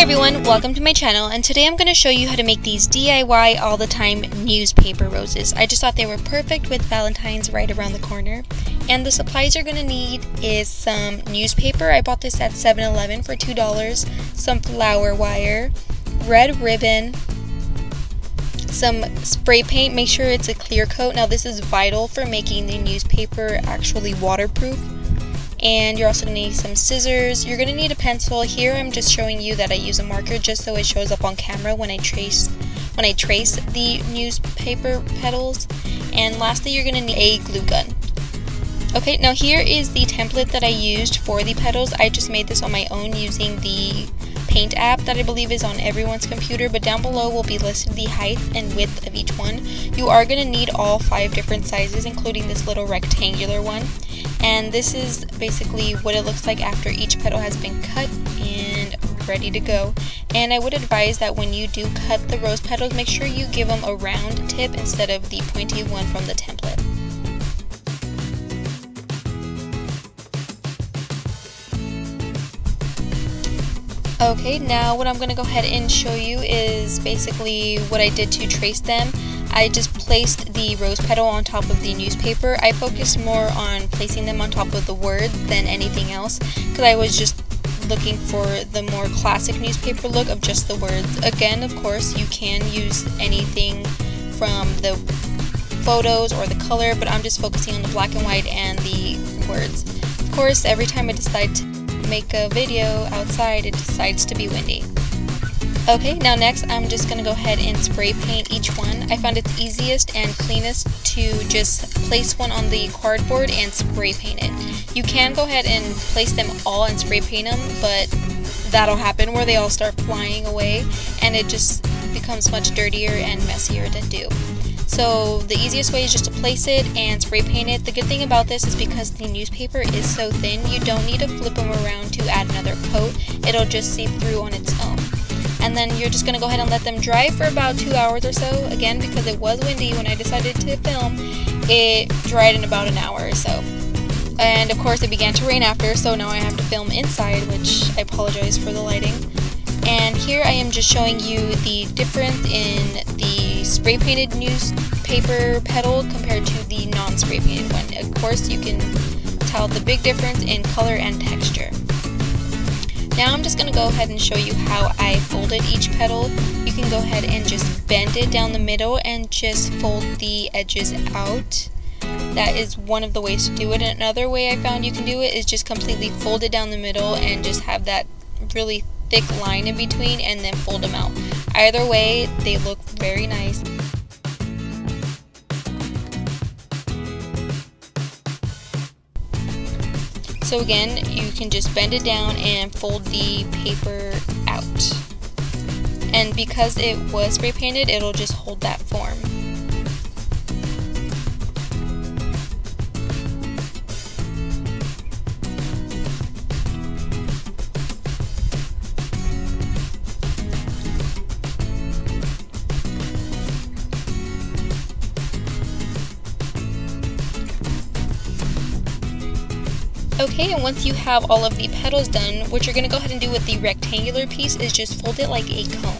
everyone, welcome to my channel, and today I'm going to show you how to make these DIY all the time newspaper roses. I just thought they were perfect with Valentine's right around the corner. And the supplies you're going to need is some newspaper. I bought this at 7-Eleven for $2, some flower wire, red ribbon, some spray paint. Make sure it's a clear coat. Now this is vital for making the newspaper actually waterproof. And you're also going to need some scissors. You're going to need a pencil. Here I'm just showing you that I use a marker just so it shows up on camera when I trace the newspaper petals. And lastly, you're going to need a glue gun. Okay, now here is the template that I used for the petals. I just made this on my own using the Paint app that I believe is on everyone's computer, but down below will be listed the height and width of each one. You are going to need all 5 different sizes, including this little rectangular one. And this is basically what it looks like after each petal has been cut and ready to go. And I would advise that when you do cut the rose petals, make sure you give them a round tip instead of the pointy one from the template. Okay, now what I'm going to go ahead and show you is basically what I did to trace them. I just placed the rose petal on top of the newspaper. I focused more on placing them on top of the word than anything else because I was just looking for the more classic newspaper look of just the words. Again, of course, you can use anything from the photos or the color, but I'm just focusing on the black and white and the words. Of course, every time I decide to make a video outside, it decides to be windy. Okay, now next I'm just going to go ahead and spray paint each one. I found it's easiest and cleanest to just place one on the cardboard and spray paint it. You can go ahead and place them all and spray paint them, but that'll happen where they all start flying away and it just becomes much dirtier and messier to do. So the easiest way is just to place it and spray paint it. The good thing about this is because the newspaper is so thin, you don't need to flip them around to add another coat. It'll just seep through on its own. And then you're just going to go ahead and let them dry for about 2 hours or so. Again, because it was windy when I decided to film, it dried in about an hour or so. And of course it began to rain after, so now I have to film inside, which I apologize for the lighting. And here I am just showing you the difference in the spray painted newspaper petal compared to the non-spray painted one. Of course you can tell the big difference in color and texture. Now I'm just going to go ahead and show you how I folded each petal. You can go ahead and just bend it down the middle and just fold the edges out. That is one of the ways to do it. Another way I found you can do it is just completely fold it down the middle and just have that really thick line in between and then fold them out. Either way, they look very nice. So again, you can just bend it down and fold the paper out. And because it was spray painted, it'll just hold that form. Okay, and once you have all of the petals done, what you're going to go ahead and do with the rectangular piece is just fold it like a cone.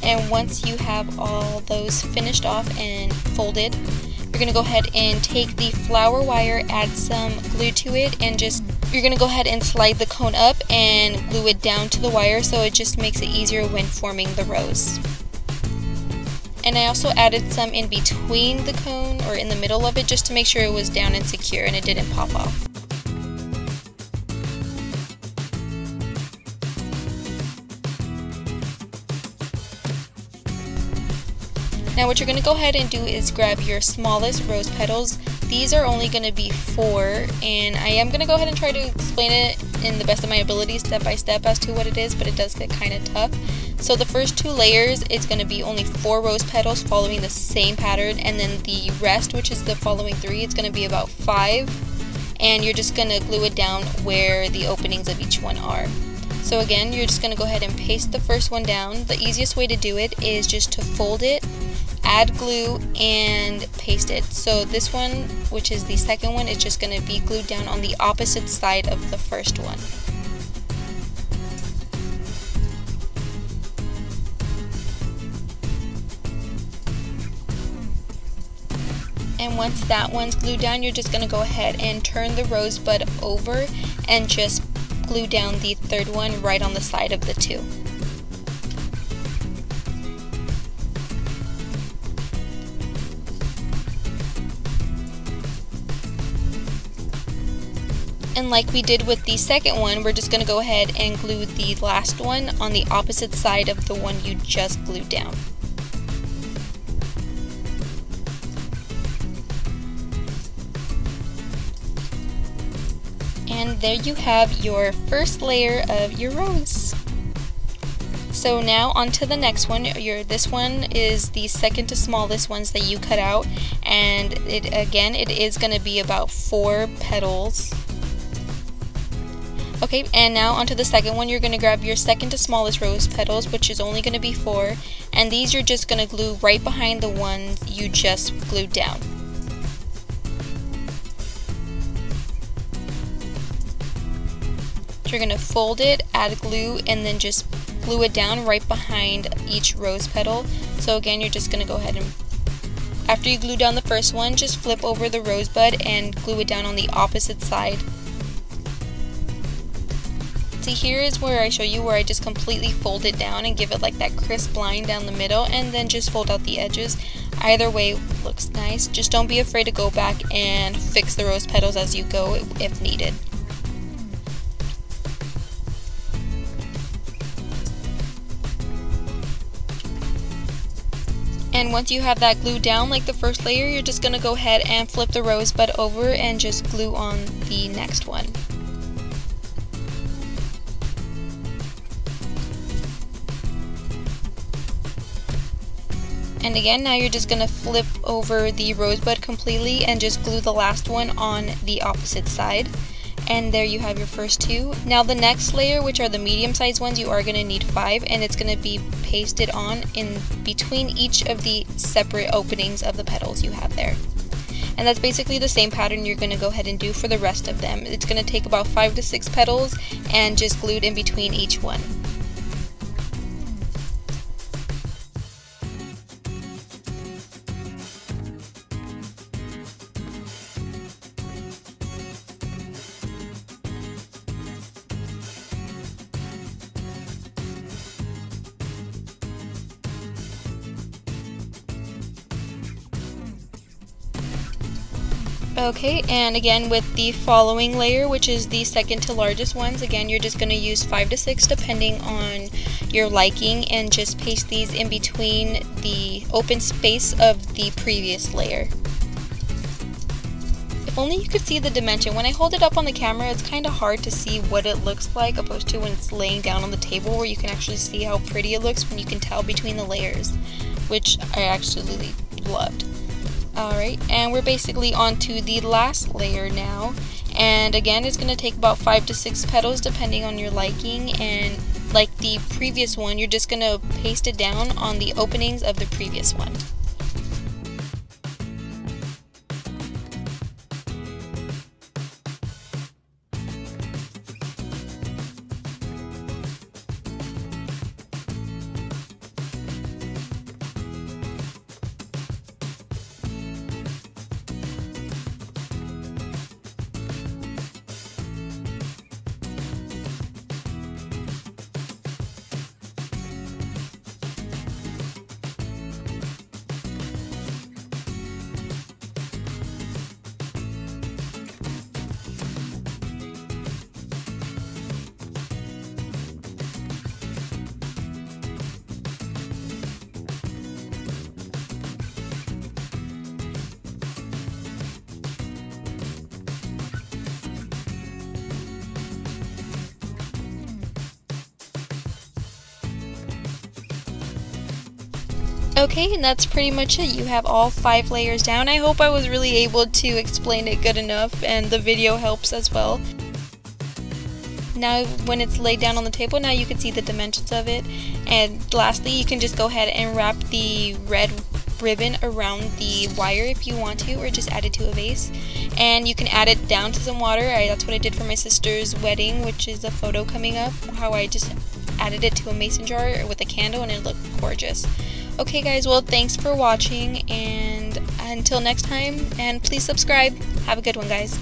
And once you have all those finished off and folded, you're going to go ahead and take the flower wire, add some glue to it, and you're going to go ahead and slide the cone up and glue it down to the wire so it just makes it easier when forming the rose. And I also added some in between the cone or in the middle of it just to make sure it was down and secure and it didn't pop off. Now what you're going to go ahead and do is grab your smallest rose petals. These are only going to be 4, and I am going to go ahead and try to explain it in the best of my ability step by step as to what it is, but it does get kind of tough. So the first 2 layers is going to be only 4 rose petals following the same pattern, and then the rest, which is the following 3, it's going to be about 5, and you're just going to glue it down where the openings of each one are. So again, you're just going to go ahead and paste the first one down. The easiest way to do it is just to fold it, add glue, and paste it. So this one, which is the second one, is just going to be glued down on the opposite side of the first one. And once that one's glued down, you're just going to go ahead and turn the rosebud over and just glue down the third one right on the side of the two. And like we did with the second one, we're just going to go ahead and glue the last one on the opposite side of the one you just glued down. And there you have your first layer of your rose. So now on to the next one. This one is the second to smallest ones that you cut out, and it is going to be about 4 petals. Okay, and now onto the second one. You're going to grab your second to smallest rose petals, which is only going to be 4, and these you're just going to glue right behind the one you just glued down. You're going to fold it, add glue, and then just glue it down right behind each rose petal. So again, you're just going to go ahead and, after you glue down the first one, just flip over the rosebud and glue it down on the opposite side. See, here is where I show you where I just completely fold it down and give it like that crisp line down the middle, and then just fold out the edges. Either way looks nice. Just don't be afraid to go back and fix the rose petals as you go if needed. And once you have that glued down like the first layer, you're just going to go ahead and flip the rosebud over and just glue on the next one. And again, now you're just going to flip over the rosebud completely and just glue the last one on the opposite side. And there you have your first 2. Now the next layer, which are the medium sized ones, you are going to need 5, and it's going to be pasted on in between each of the separate openings of the petals you have there. And that's basically the same pattern you're going to go ahead and do for the rest of them. It's going to take about 5 to 6 petals and just glued in between each one. Okay, and again with the following layer, which is the second to largest ones, again you're just going to use 5 to 6 depending on your liking, and just paste these in between the open space of the previous layer. If only you could see the dimension. When I hold it up on the camera, it's kind of hard to see what it looks like, opposed to when it's laying down on the table where you can actually see how pretty it looks when you can tell between the layers, which I actually loved. Alright, and we're basically on to the last layer now, and again it's going to take about 5 to 6 petals depending on your liking, and like the previous one, you're just going to paste it down on the openings of the previous one. Okay, and that's pretty much it. You have all 5 layers down. I hope I was really able to explain it good enough, and the video helps as well. Now when it's laid down on the table, now you can see the dimensions of it. And lastly, you can just go ahead and wrap the red ribbon around the wire if you want to, or just add it to a vase. And you can add it down to some water. That's what I did for my sister's wedding, which is a photo coming up, how I just added it to a mason jar with a candle and it looked gorgeous. Okay guys, well thanks for watching, and until next time, and please subscribe. Have a good one, guys.